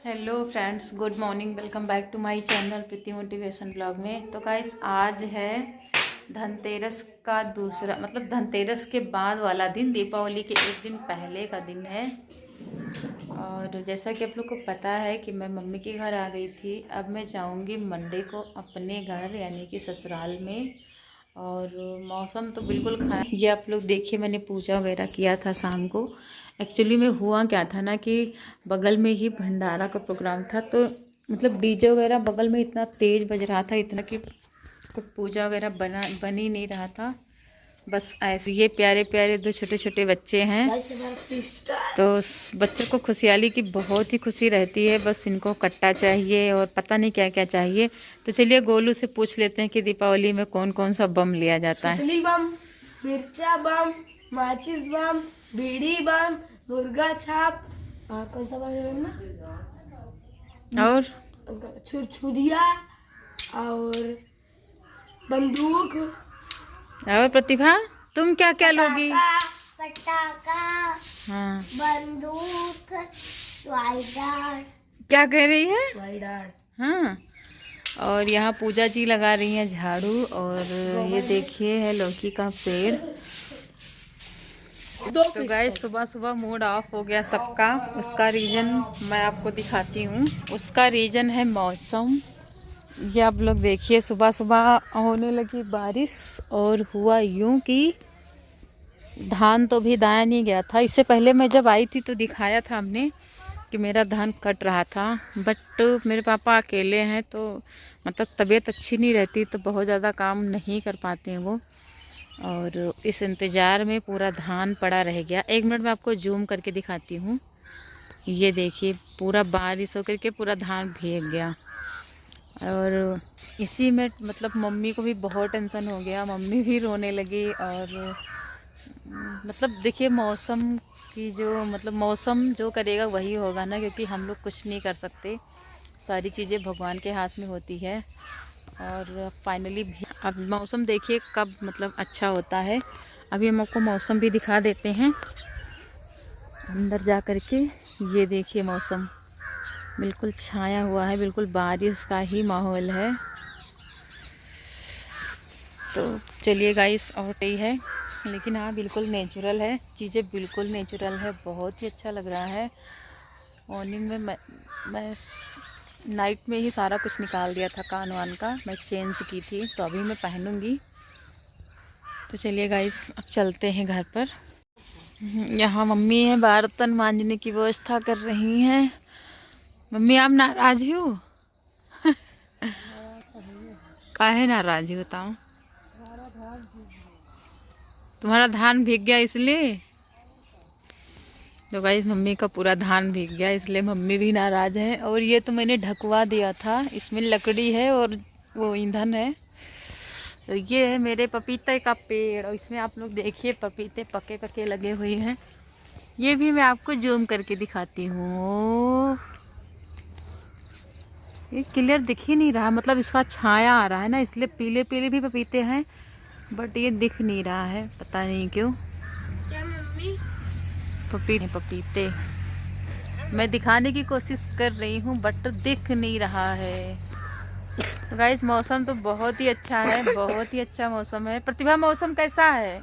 Hello friends, good morning. Welcome back to my channel Preeti motivation blog में। तो guys, आज है धनतेरस का दूसरा धनतेरस के बाद वाला दिन, दीपावली के एक दिन पहले का दिन है। और जैसा कि आप लोग को पता है कि मैं मम्मी के घर आ गई थी। अब मैं जाऊंगी मंडे को अपने घर, यानी कि ससुराल में। और मौसम तो बिल्कुल खराब। ये आप लोग देखिए, मैंने पूजा वगैरह किया था शाम को। एक्चुअली में हुआ क्या था ना कि बगल में ही भंडारा का प्रोग्राम था, तो डीजे वगैरह बगल में इतना तेज़ बज रहा था, इतना कि कुछ पूजा वगैरह बन ही नहीं रहा था। बस ऐसे ये प्यारे प्यारे दो छोटे छोटे बच्चे हैं, तो बच्चों को खुशहाली की बहुत ही खुशी रहती है। बस इनको कट्टा चाहिए और पता नहीं क्या क्या चाहिए। तो चलिए गोलू से पूछ लेते हैं कि दीपावली में कौन कौन सा बम लिया जाता है। सुतली बम, मिर्चा बम, माचिस बम, बीड़ी बम, मुर्गा छाप और कौन सा बम है ना, और छुरछुरिया और बंदूक। और प्रतिभा, तुम क्या क्या लोगी? पटाखा, हाँ, बंदूक, स्वाइडर। क्या कह रही है? स्वाइडर। हाँ। और यहाँ पूजा जी लगा रही हैं झाड़ू। और ये देखिए है लौकी का पेड़। तो गाइस, सुबह सुबह मूड ऑफ हो गया सबका। उसका रीज़न मैं आपको दिखाती हूँ। उसका रीज़न है मौसम। ये आप लोग देखिए, सुबह सुबह होने लगी बारिश और हुआ यूं कि धान तो भी दाया नहीं गया था। इससे पहले मैं जब आई थी तो दिखाया था हमने कि मेरा धान कट रहा था। बट मेरे पापा अकेले हैं, तो तबीयत अच्छी नहीं रहती, तो बहुत ज़्यादा काम नहीं कर पाते हैं वो। और इस इंतज़ार में पूरा धान पड़ा रह गया। एक मिनट में आपको जूम करके दिखाती हूँ। ये देखिए, पूरा बारिश होकर के पूरा धान भीग गया। और इसी में मम्मी को भी बहुत टेंशन हो गया, मम्मी भी रोने लगी। और देखिए, मौसम की जो मौसम जो करेगा वही होगा ना, क्योंकि हम लोग कुछ नहीं कर सकते। सारी चीज़ें भगवान के हाथ में होती है। और फाइनली अब मौसम देखिए कब अच्छा होता है। अभी हम आपको मौसम भी दिखा देते हैं अंदर जा कर के। ये देखिए, मौसम बिल्कुल छाया हुआ है, बिल्कुल बारिश का ही माहौल है। तो चलिए गाइस, और यही है, लेकिन हाँ बिल्कुल नेचुरल है, चीज़ें बिल्कुल नेचुरल है। बहुत ही अच्छा लग रहा है। मॉर्निंग में मैं नाइट में ही सारा कुछ निकाल दिया था, कान वान का मैं चेंज की थी, तो अभी मैं पहनूंगी। तो चलिए गाइस, अब चलते हैं घर पर। यहाँ मम्मी है, बर्तन मांजने की व्यवस्था कर रही हैं। मम्मी, आप नाराज हो? काहे नाराज हो? बताओ। तुम्हारा धान भीग गया इसलिए? तो गाइस, मम्मी का पूरा धान भीग गया, इसलिए मम्मी भी नाराज है। और ये तो मैंने ढकवा दिया था, इसमें लकड़ी है और वो ईंधन है। तो ये है मेरे पपीते का पेड़, और इसमें आप लोग देखिए पपीते पके पके लगे हुए हैं। ये भी मैं आपको जूम करके दिखाती हूँ। ये क्लियर दिख ही नहीं रहा, इसका छाया आ रहा है ना, इसलिए पीले पीले भी पपीते हैं, बट ये दिख नहीं रहा है, पता नहीं क्यों। क्या मम्मी? पपीते मैं दिखाने की कोशिश कर रही हूँ, बट दिख नहीं रहा है। तो गाइस, मौसम तो बहुत ही अच्छा है, बहुत ही अच्छा मौसम है। प्रतिभा, मौसम कैसा है?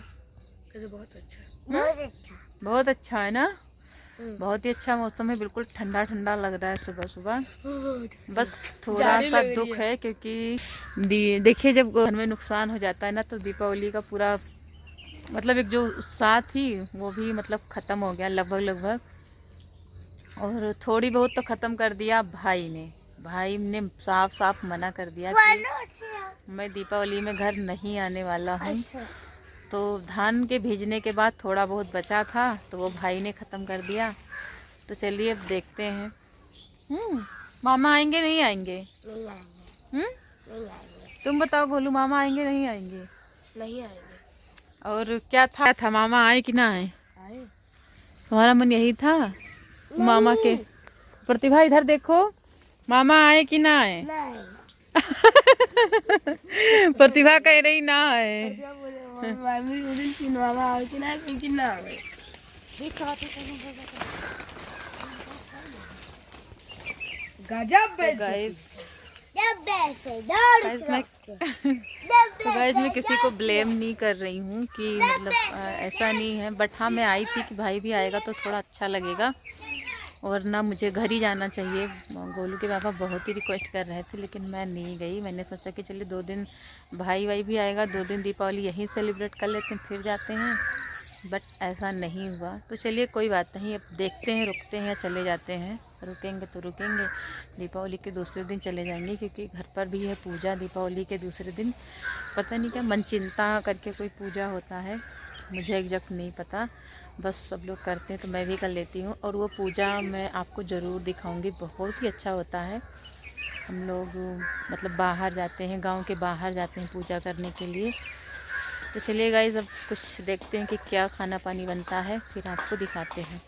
बहुत अच्छा, बहुत अच्छा, बहुत अच्छा है ना। बहुत ही अच्छा मौसम है, बिल्कुल ठंडा ठंडा लग रहा है सुबह सुबह। बस थोड़ा सा दुख है, क्योंकि देखिए जब घर में नुकसान हो जाता है ना, तो दीपावली का पूरा एक जो उत्साह थी वो भी ख़त्म हो गया लगभग। और थोड़ी बहुत तो ख़त्म कर दिया भाई ने साफ साफ मना कर दिया कि मैं दीपावली में घर नहीं आने वाला हूँ। अच्छा। तो धान के भीजने के बाद थोड़ा बहुत बचा था, तो वो भाई ने ख़त्म कर दिया। तो चलिए अब देखते हैं। मामा आएंगे नहीं आएंगे? नहीं आएंगे। नहीं आएंगे। तुम बताओ भोलू, मामा आएंगे नहीं आएंगे? नहीं आएंगे। और क्या था मामा आए कि ना आए? तुम्हारा मन यही था मामा के? प्रतिभा, इधर देखो, मामा आए कि ना आए? प्रतिभा कह रही ना आए। गजब तो गाइस मैं किसी को ब्लेम नहीं कर रही हूँ कि मतलब ऐसा नहीं है, बट हाँ मैं आई थी कि भाई भी आएगा तो थोड़ा अच्छा लगेगा, और ना मुझे घर ही जाना चाहिए। गोलू के पापा बहुत ही रिक्वेस्ट कर रहे थे लेकिन मैं नहीं गई। मैंने सोचा कि चलिए 2 दिन भाई भी आएगा, 2 दिन दीपावली यहीं सेलिब्रेट कर लेते हैं फिर जाते हैं, बट ऐसा नहीं हुआ। तो चलिए कोई बात नहीं, अब देखते हैं रुकते हैं या चले जाते हैं। रुकेंगे तो रुकेंगे, दीपावली के दूसरे दिन चले जाएंगे क्योंकि घर पर भी है पूजा दीपावली के दूसरे दिन। पता नहीं क्या मन चिंता करके कोई पूजा होता है, मुझे एग्जैक्ट नहीं पता, बस सब लोग करते हैं तो मैं भी कर लेती हूँ। और वो पूजा मैं आपको ज़रूर दिखाऊंगी, बहुत ही अच्छा होता है। हम लोग मतलब बाहर जाते हैं, गांव के बाहर जाते हैं पूजा करने के लिए। तो चलिए गाइस अब कुछ देखते हैं कि क्या खाना पानी बनता है, फिर आपको दिखाते हैं।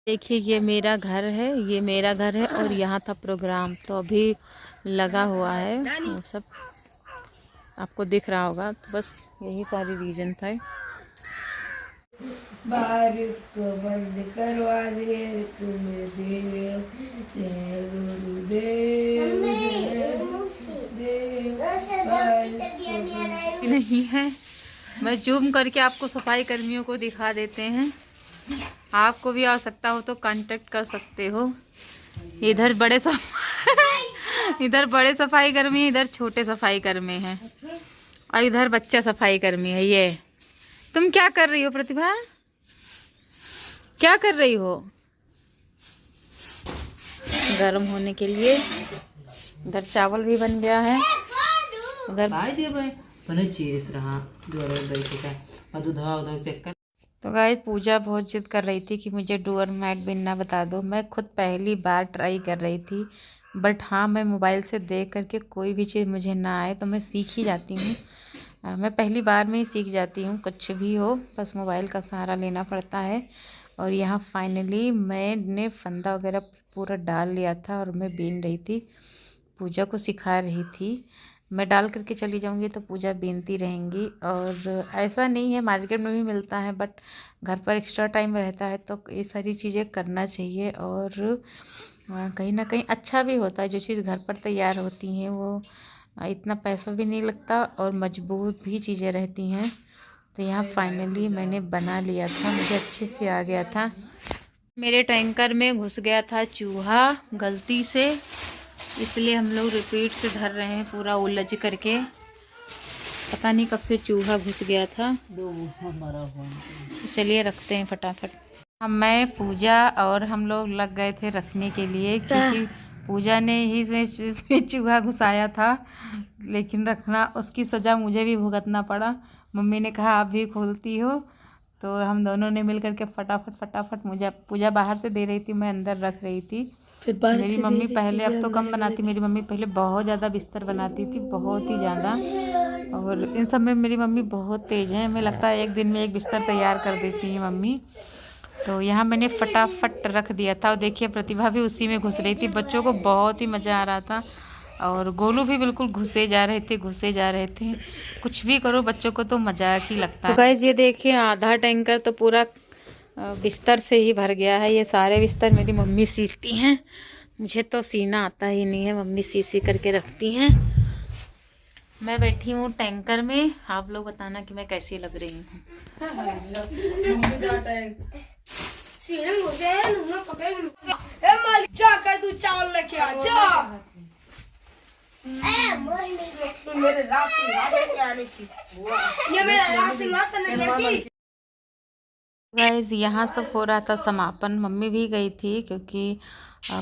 देखिए ये मेरा घर है, ये मेरा घर है और यहाँ था प्रोग्राम, तो अभी लगा हुआ है वो सब आपको दिख रहा होगा। तो बस यही सारी रीजन था। बारिश को बंद करवा दे तुम्हें देव नहीं है, मैं जूम करके आपको सफाई कर्मियों को दिखा देते हैं। आपको भी आवश्यकता हो तो कांटेक्ट कर सकते हो। इधर इधर बड़े सफाई कर्मी, इधर छोटे सफाई कर्मी हैं और इधर बच्चा सफाई कर्मी है। ये तुम क्या कर रही हो प्रतिभा, क्या कर रही हो? गर्म होने के लिए इधर चावल भी बन गया है, उधर तो गाइस पूजा बहुत जिद कर रही थी कि मुझे डोर मैट बिनना बता दो। मैं खुद पहली बार ट्राई कर रही थी, बट हाँ मैं मोबाइल से देख करके कोई भी चीज़ मुझे ना आए तो मैं सीख ही जाती हूँ। मैं पहली बार में ही सीख जाती हूँ, कुछ भी हो बस मोबाइल का सहारा लेना पड़ता है। और यहाँ फाइनली मैंने फंदा वगैरह पूरा डाल लिया था और मैं बीन रही थी, पूजा को सिखा रही थी। मैं डाल करके चली जाऊंगी तो पूजा बीनती रहेंगी। और ऐसा नहीं है, मार्केट में भी मिलता है, बट घर पर एक्स्ट्रा टाइम रहता है तो ये सारी चीज़ें करना चाहिए। और कहीं ना कहीं अच्छा भी होता है, जो चीज़ घर पर तैयार होती हैं वो इतना पैसा भी नहीं लगता और मजबूत भी चीज़ें रहती हैं। तो यहाँ फाइनली मैंने बना लिया था, मुझे अच्छे से आ गया था। मेरे टैंकर में घुस गया था चूहा गलती से, इसलिए हम लोग रिपीट से धर रहे हैं पूरा उलझ करके। पता नहीं कब से चूहा घुस गया था। चलिए रखते हैं फटाफट। मैं पूजा और हम लोग लग गए थे रखने के लिए, क्योंकि पूजा ने ही से चूहा घुसाया था, लेकिन रखना उसकी सज़ा मुझे भी भुगतना पड़ा। मम्मी ने कहा आप भी खोलती हो, तो हम दोनों ने मिल करके फटाफट मुझे पूजा बाहर से दे रही थी, मैं अंदर रख रही थी। मेरी मम्मी पहले, अब तो कम बनाती, मेरी मम्मी पहले बहुत ज़्यादा बिस्तर बनाती थी, बहुत ही ज़्यादा। और इन सब में मेरी मम्मी बहुत तेज़ है, हमें लगता है एक दिन में एक बिस्तर तैयार कर देती है मम्मी। तो यहाँ मैंने फटाफट रख दिया था और देखिए प्रतिभा भी उसी में घुस रही थी। बच्चों को बहुत ही मज़ा आ रहा था और गोलू भी बिल्कुल घुसे जा रहे थे। कुछ भी करो बच्चों को तो मजाक ही लगता है। तो गाइस ये देखिए आधा टैंकर तो पूरा बिस्तर से ही भर गया है। ये सारे बिस्तर मेरी मम्मी सीती हैं, मुझे तो सीना आता ही नहीं है, मम्मी सी करके रखती हैं। मैं बैठी हूँ टैंकर में, आप लोग बताना कि मैं कैसी लग रही हूँ। तू चावल लेके आ जा, मेरे गाइस यहाँ सब हो रहा था समापन, मम्मी भी गई थी क्योंकि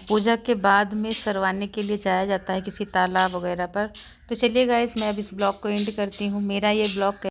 पूजा के बाद में सरवाने के लिए जाया जाता है किसी तालाब वगैरह पर। तो चलिए गाइस मैं अब इस ब्लॉग को एंड करती हूँ। मेरा ये ब्लॉग